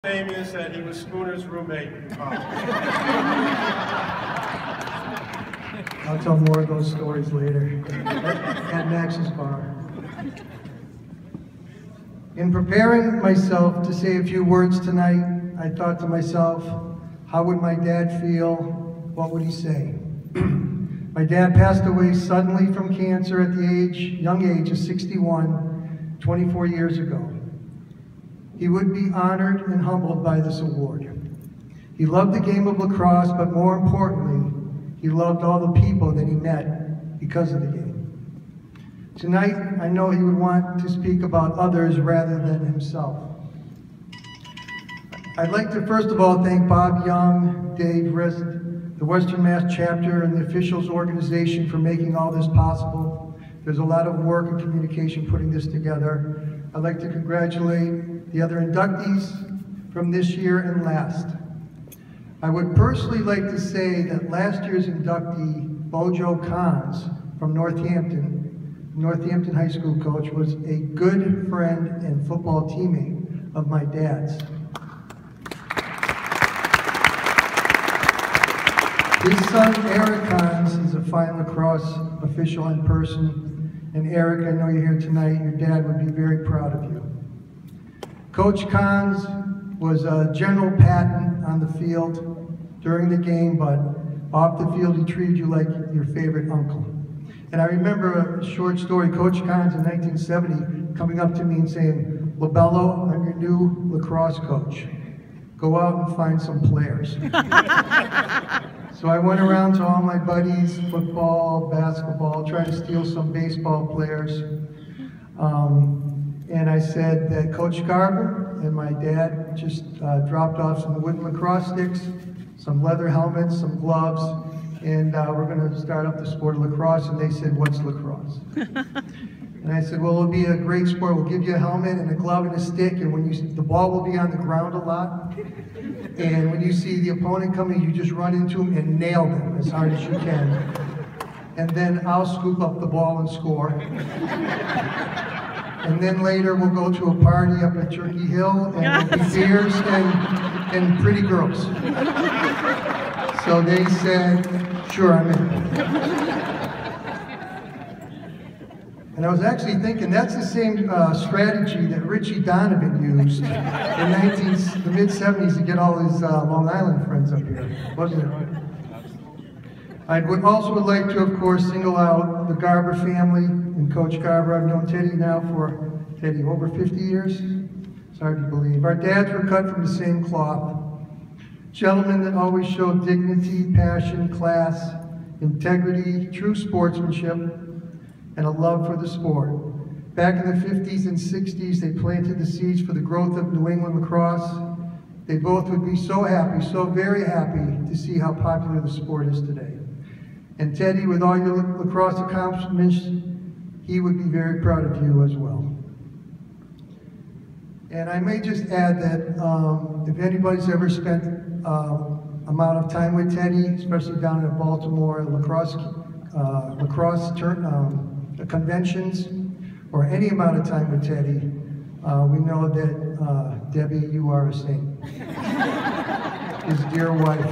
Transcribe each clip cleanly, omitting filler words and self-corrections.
Name is that he was Spooner's roommate in college. I'll tell more of those stories later at Max's bar. In preparing myself to say a few words tonight, I thought to myself, how would my dad feel? What would he say? My dad passed away suddenly from cancer at the young age of 61, 24 years ago. He would be honored and humbled by this award. He loved the game of lacrosse, but more importantly, he loved all the people that he met because of the game. Tonight, I know he would want to speak about others rather than himself. I'd like to first of all thank Bob Young, Dave Rist, the Western Mass chapter, and the officials organization for making all this possible. There's a lot of work and communication putting this together. I'd like to congratulate the other inductees from this year and last. I would personally like to say that last year's inductee, Bojo Kahns from Northampton High School coach, was a good friend and football teammate of my dad's. His son, Eric Kahns, is a fine lacrosse official in person. And Eric, I know you're here tonight. Your dad would be very proud of you. Coach Kahns was a General Patton on the field during the game, but off the field he treated you like your favorite uncle. And I remember a short story, Coach Kahns in 1970 coming up to me and saying, "LaBello, I'm your new lacrosse coach. Go out and find some players." So I went around to all my buddies, football, basketball, trying to steal some baseball players. And I said that Coach Garber and my dad just dropped off some wooden lacrosse sticks, some leather helmets, some gloves, and we're going to start up the sport of lacrosse. And they said, "What's lacrosse?" And I said, "Well, it'll be a great sport. We'll give you a helmet and a glove and a stick, and when the ball will be on the ground a lot. And when you see the opponent coming, you just run into them and nail them as hard as you can. And then I'll scoop up the ball and score. And then later we'll go to a party up at Turkey Hill, and there'll be beers and pretty girls." So they said, "Sure, I'm in." And I was actually thinking that's the same strategy that Richie Donovan used in the mid-70s to get all his Long Island friends up here, wasn't it? I would also like to, of course, single out the Garber family and Coach Garber. I've known Teddy now for, over 50 years? It's hard to believe. Our dads were cut from the same cloth. Gentlemen that always showed dignity, passion, class, integrity, true sportsmanship, and a love for the sport. Back in the 50s and 60s, they planted the seeds for the growth of New England lacrosse. They both would be so happy, so very happy to see how popular the sport is today. And Teddy, with all your lacrosse accomplishments, he would be very proud of you as well. And I may just add that if anybody's ever spent amount of time with Teddy, especially down at Baltimore, lacrosse conventions, or any amount of time with Teddy, we know that Debbie, you are a saint. His dear wife.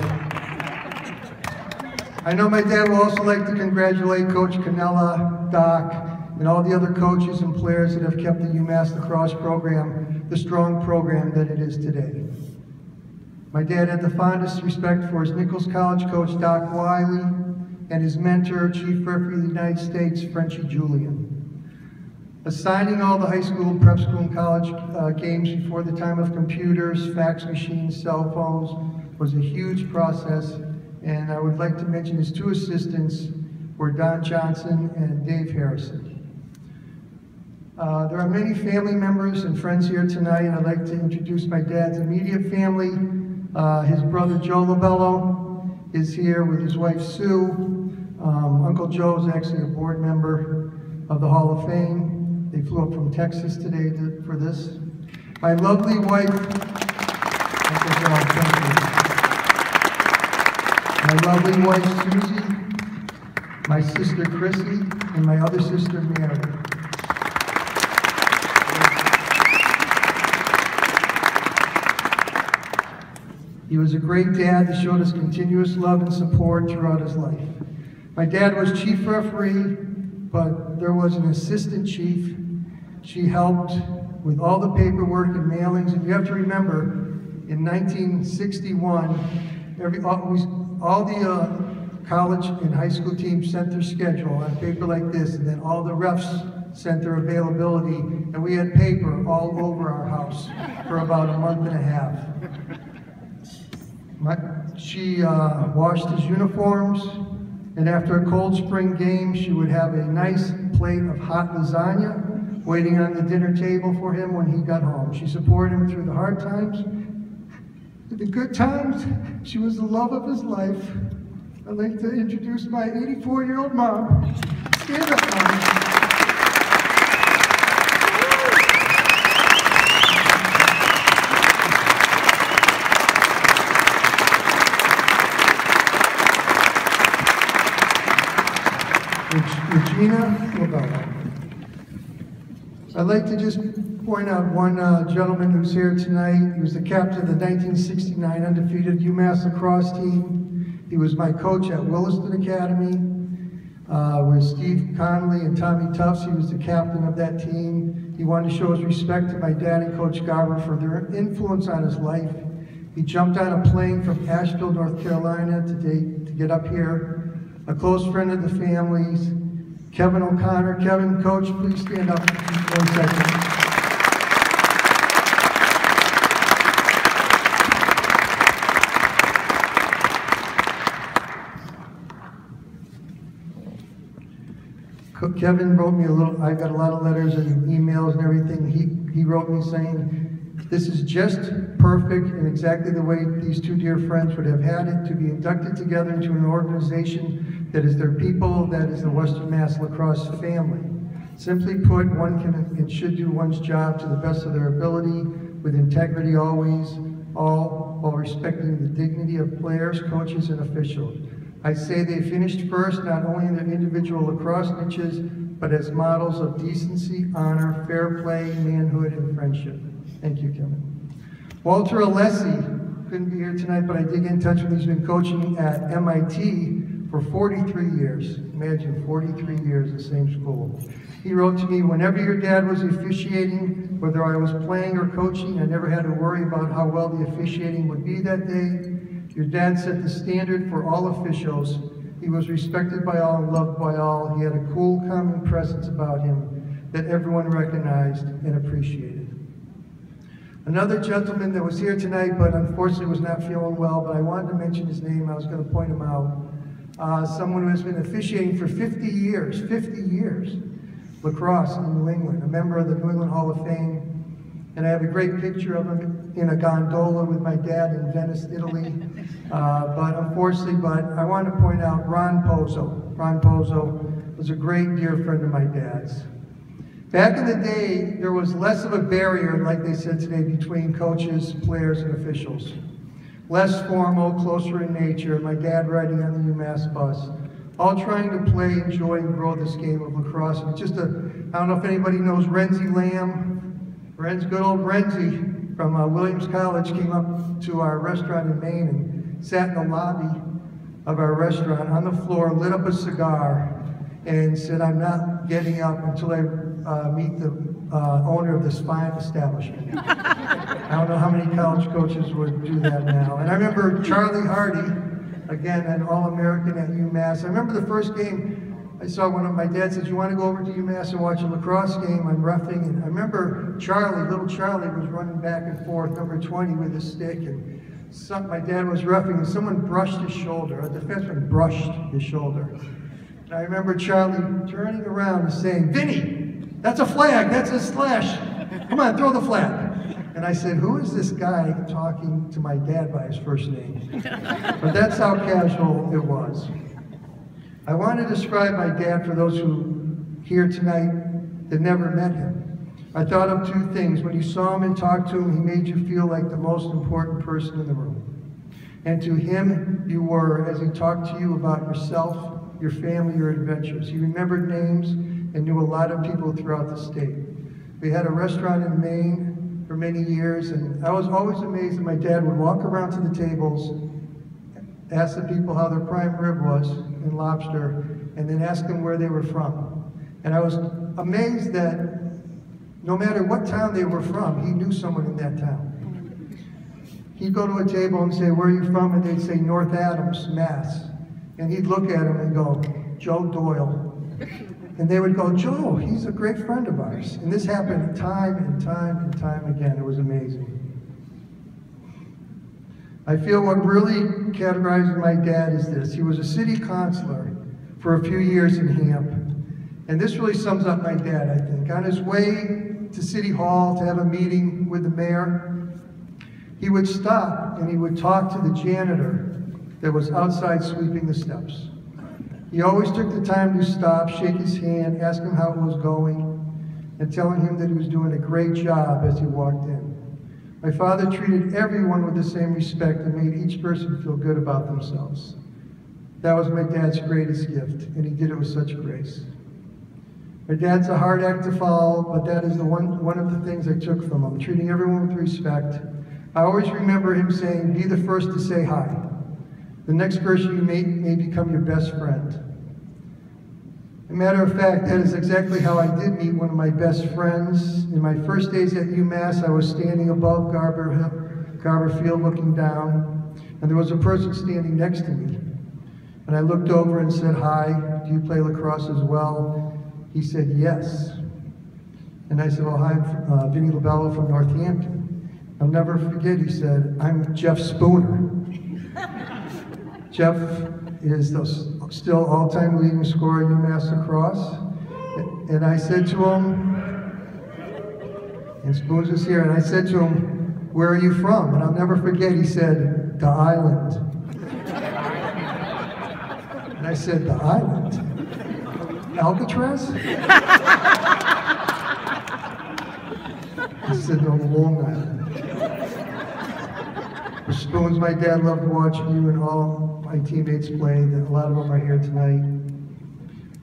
I know my dad will also like to congratulate Coach Canella, Doc, and all the other coaches and players that have kept the UMass lacrosse program the strong program that it is today. My dad had the fondest respect for his Nichols College coach, Doc Wiley, and his mentor, Chief Referee of the United States, Frenchie Julian. Assigning all the high school, prep school, and college games before the time of computers, fax machines, cell phones was a huge process, and I would like to mention his two assistants were Don Johnson and Dave Harrison. There are many family members and friends here tonight, and I'd like to introduce my dad's immediate family. His brother Joe LaBello is here with his wife Sue. Uncle Joe is actually a board member of the Hall of Fame. They flew up from Texas today for this. My lovely wife, Uncle Joe, thank you. My lovely wife Susie, my sister Chrissy, and my other sister Mary. He was a great dad that showed us continuous love and support throughout his life. My dad was chief referee, but there was an assistant chief. She helped with all the paperwork and mailings, and you have to remember, in 1961, all the college and high school teams sent their schedule on paper like this, and then all the refs sent their availability, and we had paper all over our house for about a month and a half. She washed his uniforms, and after a Cold Spring game, she would have a nice plate of hot lasagna waiting on the dinner table for him when he got home. She supported him through the hard times. In the good times, she was the love of his life. I'd like to introduce my 84-year-old mom. Stand up, Mom. Regina Lobella. I'd like to just point out one gentleman who's here tonight. He was the captain of the 1969 undefeated UMass lacrosse team. He was my coach at Williston Academy with Steve Conley and Tommy Tufts. He was the captain of that team. He wanted to show his respect to my dad and Coach Garber for their influence on his life. He jumped on a plane from Asheville, North Carolina to get up here. A close friend of the family's, Kevin O'Connor. Kevin, Coach, please stand up for 1 second. Kevin wrote me I got a lot of letters and emails and everything. He wrote me saying, this is just perfect and exactly the way these two dear friends would have had it, to be inducted together into an organization that is their people, that is the Western Mass Lacrosse family. Simply put, one can and should do one's job to the best of their ability, with integrity always, all while respecting the dignity of players, coaches, and officials. I say they finished first, not only in their individual lacrosse niches, but as models of decency, honor, fair play, manhood, and friendship. Thank you, Kevin. Walter Alessi couldn't be here tonight, but I did get in touch with him. He's been coaching at MIT for 43 years. Imagine, 43 years in the same school. He wrote to me, whenever your dad was officiating, whether I was playing or coaching, I never had to worry about how well the officiating would be that day. Your dad set the standard for all officials. He was respected by all and loved by all. He had a cool, calming presence about him that everyone recognized and appreciated. Another gentleman that was here tonight, but unfortunately was not feeling well, but I wanted to mention his name. I was going to point him out. Someone who has been officiating for 50 years, lacrosse in New England, a member of the New England Hall of Fame. And I have a great picture of him in a gondola with my dad in Venice, Italy. But I want to point out Ron Pozo. Ron Pozo was a great dear friend of my dad's. Back in the day, there was less of a barrier, like they said today, between coaches, players, and officials. Less formal, closer in nature, my dad riding on the UMass bus, all trying to play, enjoy, and grow this game of lacrosse. And it's I don't know if anybody knows Renzi Lamb. Good old Renzi from Williams College came up to our restaurant in Maine and sat in the lobby of our restaurant on the floor, lit up a cigar, and said, I'm not getting up until I meet the owner of this fine establishment. I don't know how many college coaches would do that now. And I remember Charlie Hardy, again, an All-American at UMass. I remember the first game I saw my dad said, you want to go over to UMass and watch a lacrosse game? I'm roughing. And I remember little Charlie was running back and forth, number 20 with his stick. And my dad was roughing and someone brushed his shoulder. A defenseman brushed his shoulder. And I remember Charlie turning around and saying, Vinny, that's a flag, that's a slash. Come on, throw the flag. And I said, who is this guy talking to my dad by his first name? But that's how casual it was. I want to describe my dad for those who here tonight that never met him. I thought of two things. When you saw him and talked to him, he made you feel like the most important person in the room. And to him, you were, as he talked to you about yourself, your family, your adventures. He remembered names and knew a lot of people throughout the state. We had a restaurant in Maine, for many years, and I was always amazed that my dad would walk around to the tables, ask the people how their prime rib was and lobster, and then ask them where they were from. And I was amazed that no matter what town they were from, he knew someone in that town. He'd go to a table and say, "Where are you from?" And they'd say, "North Adams, Mass." And he'd look at him and go, "Joe Doyle." And they would go, "Joe, he's a great friend of ours." And this happened time and time and time again. It was amazing. I feel what really categorizes my dad is this. He was a city councilor for a few years in Hamp. And this really sums up my dad, I think. On his way to City Hall to have a meeting with the mayor, he would stop and he would talk to the janitor that was outside sweeping the steps. He always took the time to stop, shake his hand, ask him how it was going, and telling him that he was doing a great job as he walked in. My father treated everyone with the same respect and made each person feel good about themselves. That was my dad's greatest gift, and he did it with such grace. My dad's a hard act to follow, but that is one of the things I took from him, treating everyone with respect. I always remember him saying, "Be the first to say hi. The next person you meet may become your best friend." As a matter of fact, that is exactly how I did meet one of my best friends. In my first days at UMass, I was standing above Garber Field looking down, and there was a person standing next to me. And I looked over and said, "Hi, do you play lacrosse as well?" He said, "Yes." And I said, "Well, hi, I'm Vinny Lobello from Northampton." I'll never forget, he said, "I'm Jeff Spooner." Jeff is the still all-time leading scorer in UMass lacrosse. And I said to him, and Spoons is here, and I said to him, "Where are you from?" And I'll never forget, he said, "The island." And I said, "The island? Alcatraz?" He said, "No, Long Island." Spoons, my dad loved watching you and all my teammates play. A lot of them are here tonight.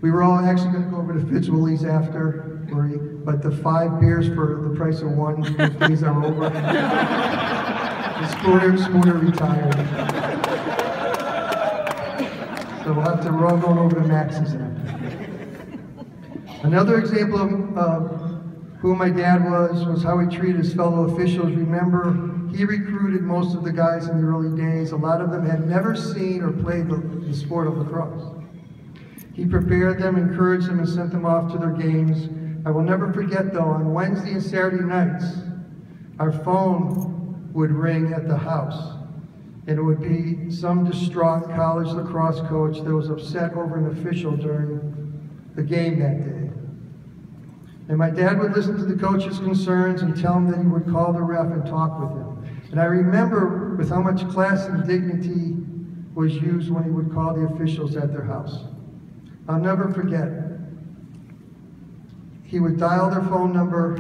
We were all actually going to go over to Fitzwilly's after, but the 5 beers for the price of 1, those days are over. And Spooner retired. So we're all going over to Max's after. Another example of who my dad was how he treated his fellow officials. Remember, he recruited most of the guys in the early days. A lot of them had never seen or played the sport of lacrosse. He prepared them, encouraged them, and sent them off to their games. I will never forget, though, on Wednesday and Saturday nights, our phone would ring at the house. And it would be some distraught college lacrosse coach that was upset over an official during the game that day. And my dad would listen to the coach's concerns and tell him that he would call the ref and talk with him. And I remember with how much class and dignity was used when he would call the officials at their house. I'll never forget. He would dial their phone number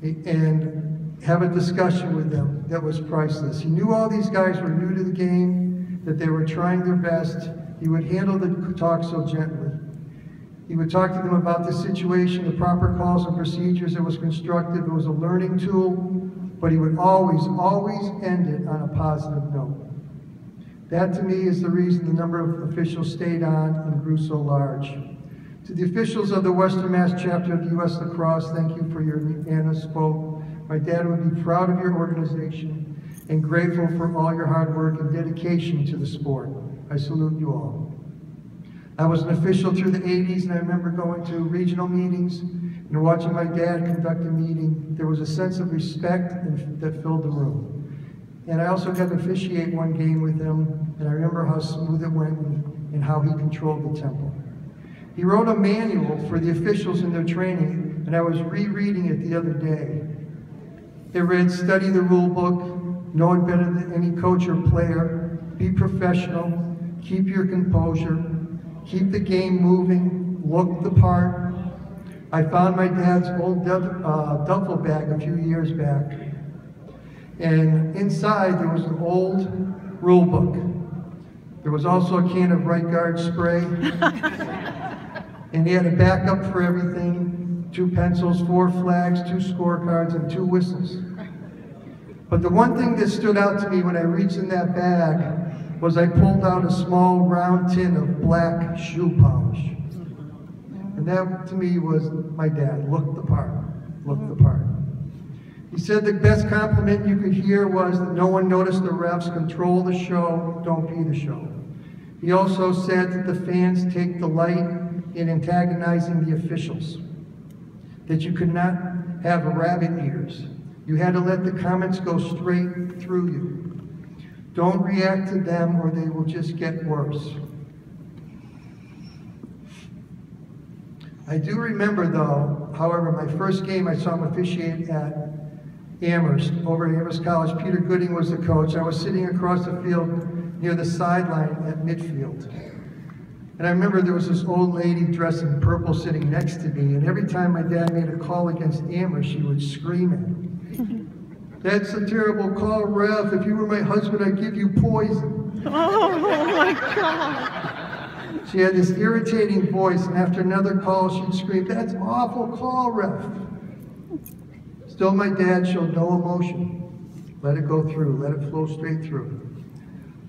and have a discussion with them that was priceless. He knew all these guys were new to the game, that they were trying their best. He would handle the talk so gently. He would talk to them about the situation, the proper calls and procedures. It was constructive. It was a learning tool, but he would always end it on a positive note. That, to me, is the reason the number of officials stayed on and grew so large. To the officials of the Western Mass chapter of U.S. Lacrosse, thank you for your unanimous vote. My dad would be proud of your organization and grateful for all your hard work and dedication to the sport. I salute you all. I was an official through the 80s, and I remember going to regional meetings and watching my dad conduct a meeting. There was a sense of respect that filled the room. And I also got to officiate one game with him, and I remember how smooth it went and how he controlled the tempo. He wrote a manual for the officials in their training, and I was rereading it the other day. It read, "Study the rule book, know it better than any coach or player, be professional, keep your composure, keep the game moving, look the part." I found my dad's old duffel bag a few years back. And inside there was an old rule book. There was also a can of Right Guard spray. And he had a backup for everything. 2 pencils, 4 flags, 2 scorecards, and 2 whistles. But the one thing that stood out to me when I reached in that bag was I pulled out a small round tin of black shoe polish. And that to me was my dad, looked the part, looked the part. He said the best compliment you could hear was that no one noticed the refs control the show, don't be the show. He also said that the fans take delight in antagonizing the officials, that you could not have rabbit ears. You had to let the comments go straight through you. Don't react to them or they will just get worse. I do remember though, however, my first game I saw him officiate at Amherst, over at Amherst College. Peter Gooding was the coach. I was sitting across the field near the sideline at midfield. And I remember there was this old lady dressed in purple sitting next to me, and every time my dad made a call against Amherst, she would scream at me. That's a terrible call, ref. If you were my husband, I'd give you poison. Oh my God. She had this irritating voice, and after another call, she'd scream, that's an awful call, ref. Still, my dad showed no emotion. Let it go through, let it flow straight through.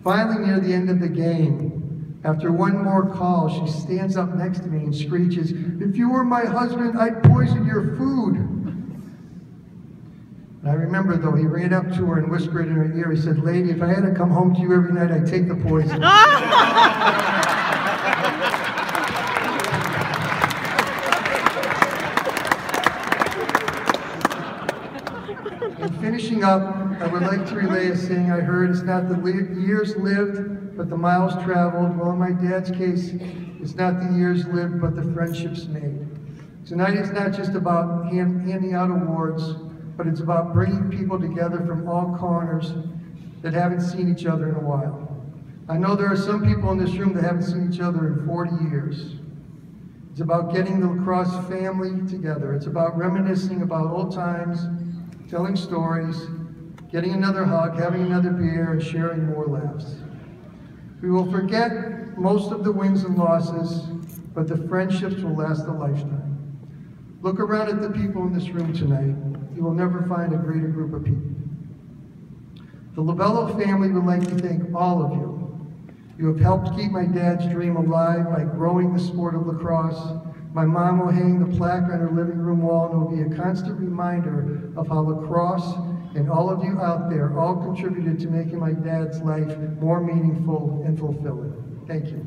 Finally, near the end of the game, after one more call, she stands up next to me and screeches, if you were my husband, I'd poison your food. And I remember, though, he ran up to her and whispered in her ear, he said, lady, if I had to come home to you every night, I'd take the poison. And finishing up, I would like to relay a saying I heard, it's not the years lived, but the miles traveled. Well, in my dad's case, it's not the years lived, but the friendships made. Tonight is not just about handing out awards, but it's about bringing people together from all corners that haven't seen each other in a while. I know there are some people in this room that haven't seen each other in 40 years. It's about getting the lacrosse family together. It's about reminiscing about old times, telling stories, getting another hug, having another beer, and sharing more laughs. We will forget most of the wins and losses, but the friendships will last a lifetime. Look around at the people in this room tonight. You will never find a greater group of people. The Lobello family would like to thank all of you. You have helped keep my dad's dream alive by growing the sport of lacrosse. My mom will hang the plaque on her living room wall and it will be a constant reminder of how lacrosse and all of you out there all contributed to making my dad's life more meaningful and fulfilling. Thank you.